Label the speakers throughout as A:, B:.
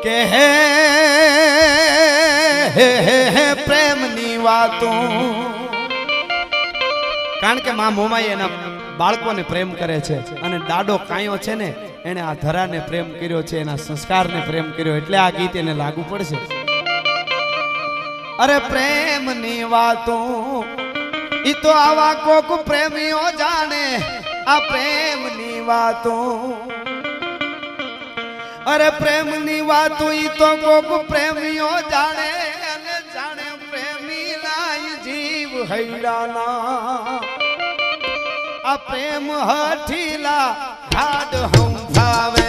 A: કે હે પ્રેમની વાતો, કારણ કે મા મોમાઈ એના બાળકોને પ્રેમ કરે છે અને દાડો કાયો છે ને એને આ ધરાને પ્રેમ કર્યો છે, એના સંસ્કારને પ્રેમ કર્યો, એટલે આ ગીત એને લાગુ પડશે. અરે પ્રેમની વાતો ઈ તો આવા કોક પ્રેમીઓ જાણે, આ પ્રેમની વાતો. અરે પ્રેમની વાતો ઈ તો કોક પ્રેમીઓ જાણે, અને જાણે પ્રેમી લાય જીવ હૈડાના. આ પ્રેમ હઠીલા હાડ હંભાવે.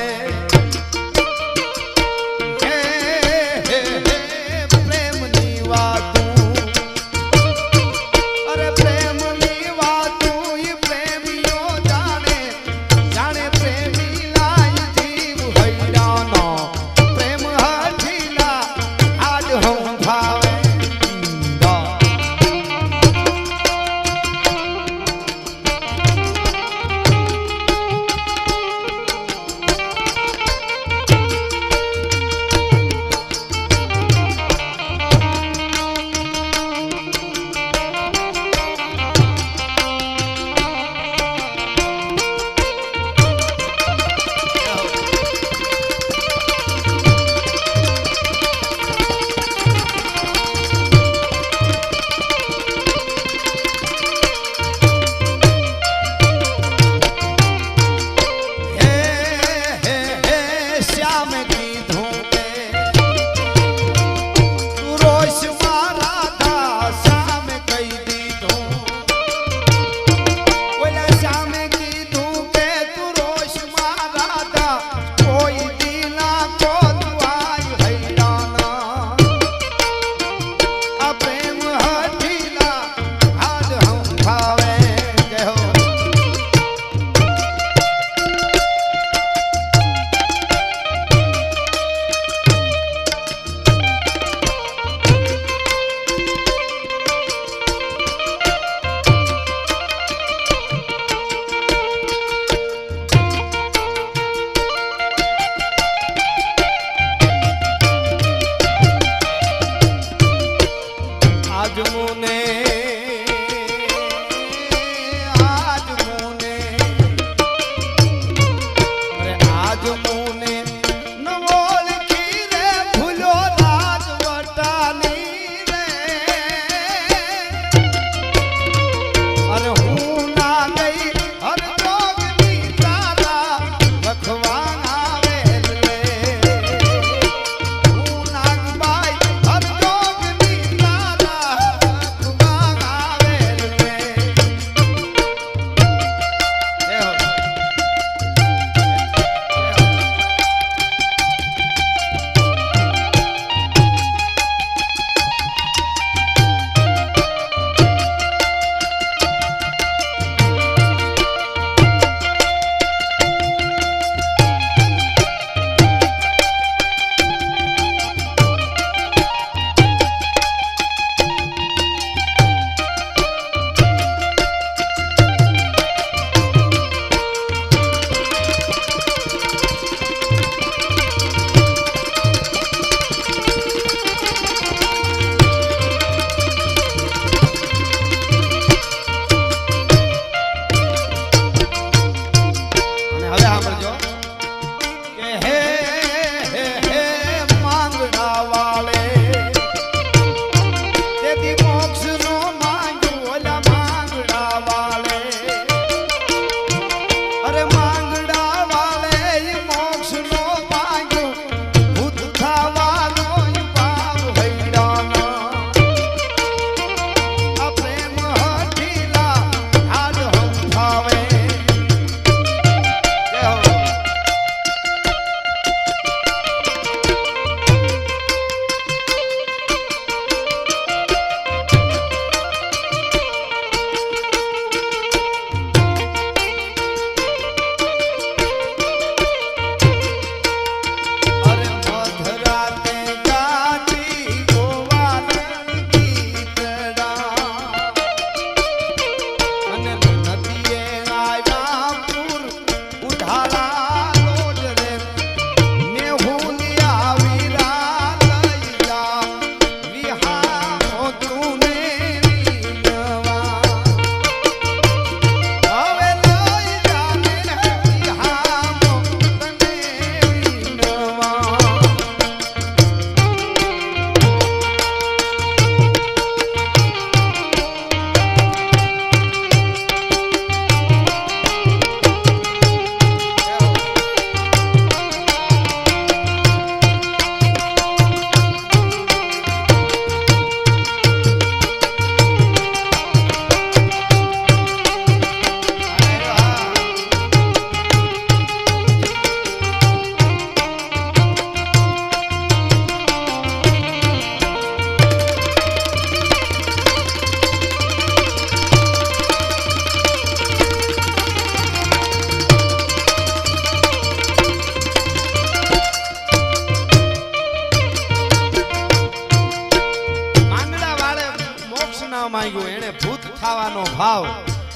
A: ભાવ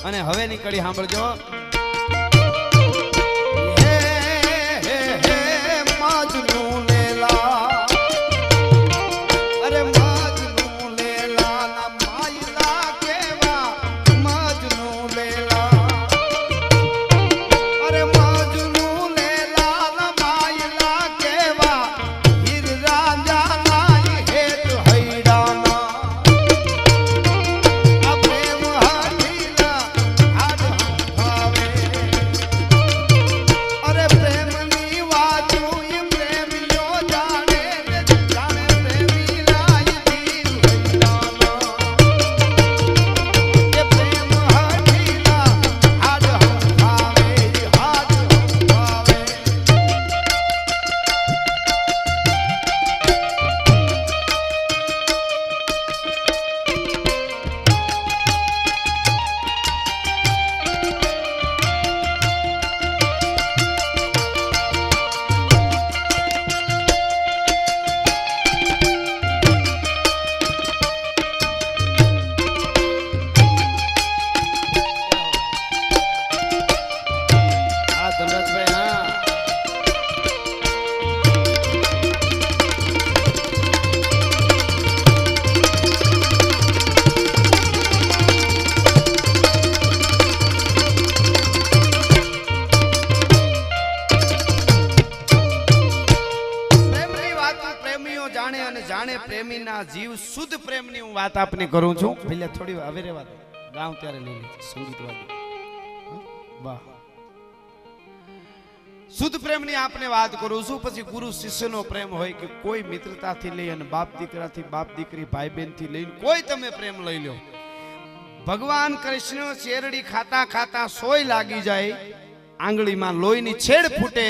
A: અને હવેની કડી સાંભળજો જીવ શુદ્ધ પ્રેમની હું વાત આપને કરું છું. પહેલા થોડી હવે રેવા દો, ગાઉં ત્યારે લઈ લે સંગીત વાગે. વાહ, શુદ્ધ પ્રેમની આપને વાત કરું છું. પછી ગુરુ શિષ્યનો પ્રેમ હોય કે કોઈ મિત્રતાથી લઈ અને બાપ દીકરાથી, બાપ દીકરી, ભાઈ બહેનથી લઈને કોઈ તમે પ્રેમ લઈ લો. ભગવાન કૃષ્ણ શેરડી ખાતા ખાતા સોય લાગી જાય, આંગળીમાં લોહીની છેડ ફૂટે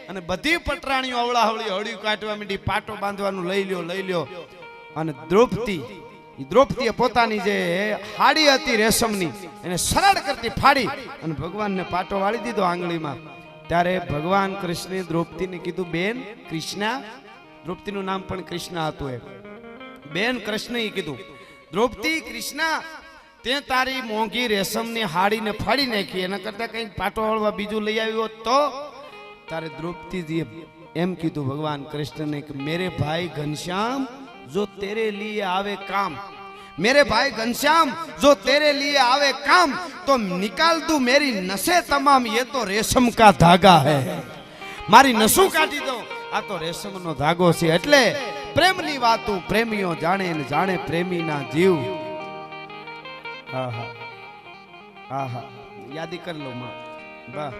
A: અને બધી પટરાણીઓ અવળાવળી હળિયું કાઢવા માંડી, પાટો બાંધવાનું લઈ લ્યો. અને દ્રૌપદીએ પોતાની જે હાડી હતી રેશમની એને સરળ કરતી ફાડી અને ભગવાનને પાટો વાળી દીધો આંગળીમાં. ત્યારે ભગવાન કૃષ્ણે દ્રૌપદીને કીધું, બેન કૃષ્ણા, દ્રૌપદીનું નામ પણ કૃષ્ણા હતું. બેન કૃષ્ણએ કીધું, દ્રૌપદી કૃષ્ણા, તે તારી મોંઘી રેશમની હાડીને ફાડી નાખી, એના કરતા કંઈક પાટો વાળવા બીજું લઈ આવ્યો તો. તારે દ્રૌપદીજીએ એમ કીધું ભગવાન કૃષ્ણને કે મેરે ભાઈ ઘનશ્याम जो तेरे लिए आवे काम, मेरे भाई घनश्याम जो तेरे लिए आवे काम, तो निकाल दू मेरी नसें तमाम, ये तो रेशम का धागा है. मारी नसों काटी दो, आ तो रेशम नो धागो छे. એટલે પ્રેમની વાતો પ્રેમીઓ જાણે ને જાણે પ્રેમીના જીવ. આહા આહા, યાદી કરી લો માં. વાહ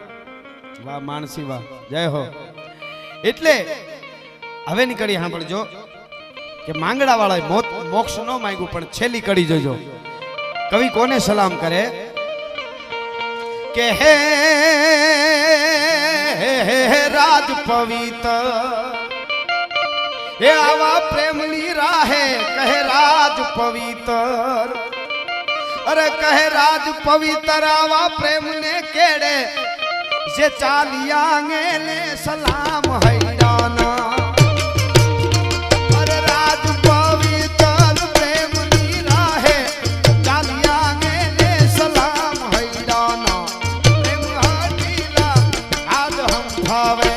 A: વાહ માણસી વાહ, જય હો. એટલે હવે ની કડી સાંભળજો કે માંગડા વાળા મોક્ષ ન માંગ્યું, પણ છેલ્લી કડી જોજો. કવિ કોને સલામ કરે કે હે રાજ પવિત્ર, હે આવા પ્રેમની રાહે કહે રાજ પવિત્ર. અરે કહે રાજ પવિત્ર આવા પ્રેમને કેડે, જે ચાલિયા આંગેલે સલામ હૈરાના. અરે રાજ પવિત્ર પ્રેમની રાહે ચાલિયા આંગેલે સલામ હૈરાના. પ્રેમ હટીલા આજ હમ ભાવે